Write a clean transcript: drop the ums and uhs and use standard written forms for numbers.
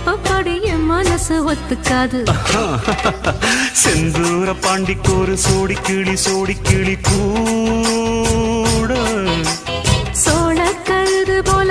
அப்பப்படி என் மனசு ஒத்துக்காது. செந்தூர பாண்டிக்கு ஒரு சோடி கிளி கூட சோழ கழுது போல